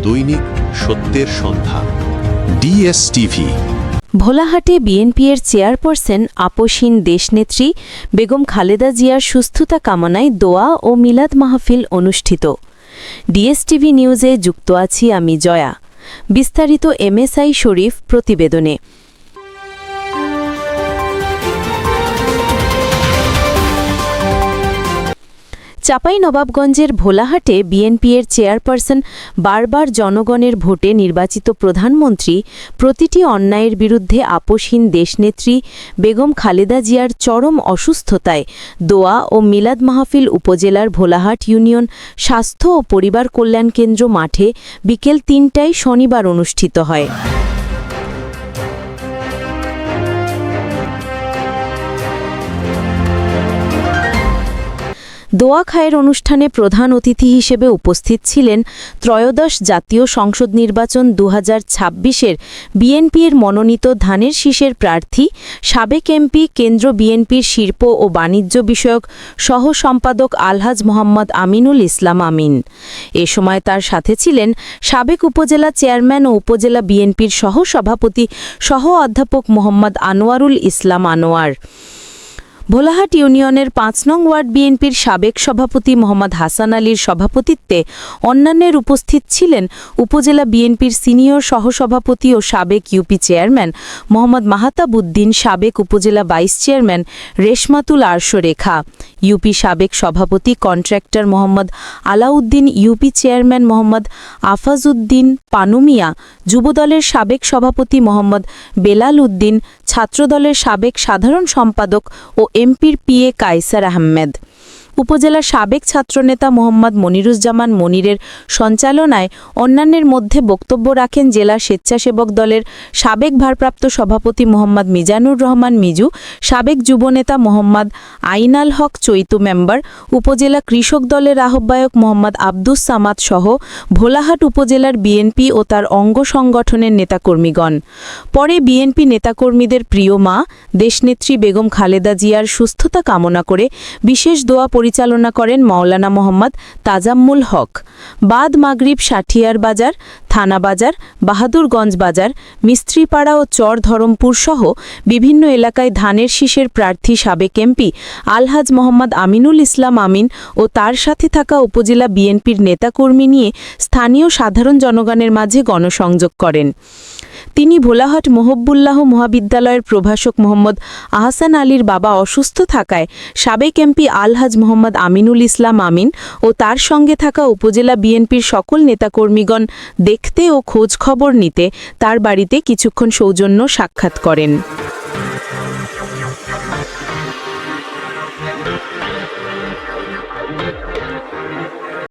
দৈনিক সত্যের সন্ধান, ডিএসটিভি। ভোলাহাটে বিএনপির চেয়ারপারসন আপসহীন দেশনেত্রী বেগম খালেদা জিয়ার সুস্থতা কামনায় দোয়া ও মিলাদ মাহফিল অনুষ্ঠিত। ডিএসটিভি নিউজে যুক্ত আছি আমি জয়া। বিস্তারিত এমএসআই শরীফ প্রতিবেদনে। চাঁপাইনবাবগঞ্জের ভোলাহাটে বিএনপির চেয়ারপারসন বারবার জনগণের ভোটে নির্বাচিত প্রধানমন্ত্রী প্রতিটি অন্যায়ের বিরুদ্ধে আপসহীন দেশনেত্রী বেগম খালেদা জিয়ার চরম অসুস্থতায় দোয়া ও মিলাদ মাহফিল উপজেলার ভোলাহাট ইউনিয়ন স্বাস্থ্য ও পরিবার কল্যাণ কেন্দ্র মাঠে বিকেল ৩টায় শনিবার অনুষ্ঠিত হয়। দোয়া খায়ের অনুষ্ঠানে প্রধান অতিথি হিসেবে উপস্থিত ছিলেন ত্রয়োদশ জাতীয় সংসদ নির্বাচন ২০২৬-এর বিএনপির মনোনীত ধানের শীষের প্রার্থী সাবেক এমপি কেন্দ্র বিএনপির শিল্প ও বাণিজ্য বিষয়ক সহ সম্পাদক আলহাজ মোহাম্মদ আমিনুল ইসলাম আমিন। এ সময় তার সাথে ছিলেন সাবেক উপজেলা চেয়ারম্যান ও উপজেলা বিএনপির সহ সভাপতি সহ অধ্যাপক মোহাম্মদ আনোয়ারুল ইসলাম আনোয়ার। ভোলাহাট ইউনিয়নের ৫ নং ওয়ার্ড বিএনপির সাবেক সভাপতি মোহাম্মদ হাসান আলীর সভাপতিত্বে অন্যান্যের উপস্থিত ছিলেন উপজেলা বিএনপির সিনিয়র সহসভাপতি ও সাবেক ইউপি চেয়ারম্যান মোহাম্মদ মাহতাব উদ্দিন, সাবেক উপজেলা vice chairman Reshmatul Arsh Rekha, UP সাবেক সভাপতি contractor Mohammad Alauddin, UP chairman Mohammad Afazuddin Panumiya, যুবদলের সাবেক সভাপতি মোহাম্মদ বেলাল উদ্দিন, ছাত্রদলের সাবেক সাধারণ সম্পাদক ও এমপির পিএ কায়সার আহমেদ, উপজেলার সাবেক ছাত্রনেতা মোহাম্মদ মনিরুজ্জামান মনিরের সঞ্চালনায় অন্যান্যের মধ্যে বক্তব্য রাখেন জেলা স্বেচ্ছাসেবক দলের সাবেক ভারপ্রাপ্ত সভাপতি মোহাম্মদ মিজানুর রহমান মিজু, সাবেক যুবনেতা মোহাম্মদ আইনাল হক চৈতু মেম্বার, উপজেলা কৃষক দলের আহ্বায়ক মোহাম্মদ আব্দুস সামাদ সহ ভোলাহাট উপজেলার বিএনপি ও তার অঙ্গ সংগঠনের নেতাকর্মীগণ। পরে বিএনপি নেতাকর্মীদের প্রিয় মা দেশনেত্রী বেগম খালেদা জিয়ার সুস্থতা কামনা করে বিশেষ দোয়া পরিচালনা করেন মাওলানা মোহাম্মদ তাজাম্মুল হক। বাদ মাগরিব সাঠিয়ার বাজার, থানা বাজার, বাহাদুরগঞ্জ বাজার, মিস্ত্রিপাড়া ও চর ধরমপুর সহ বিভিন্ন এলাকায় ধানের শীষের প্রার্থী সাবেক এমপি আলহাজ মোহাম্মদ আমিনুল ইসলাম আমিন ও তার সাথে থাকা উপজেলা বিএনপির নেতাকর্মী নিয়ে স্থানীয় সাধারণ জনগণের মাঝে গণসংযোগ করেন। তিনি ভোলাহাট মোহব্বুল্লাহ মহাবিদ্যালয়ের প্রভাষক মোহাম্মদ আহসান আলীর বাবা অসুস্থ থাকায় সাবেক এমপি আলহাজ মোহাম্মদ আমিনুল ইসলাম আমিন ও তার সঙ্গে থাকা উপজেলা বিএনপির সকল নেতাকর্মীগণ দেখতে ও খোঁজ খবর নিতে তার বাড়িতে কিছুক্ষণ সৌজন্য সাক্ষাৎ করেন।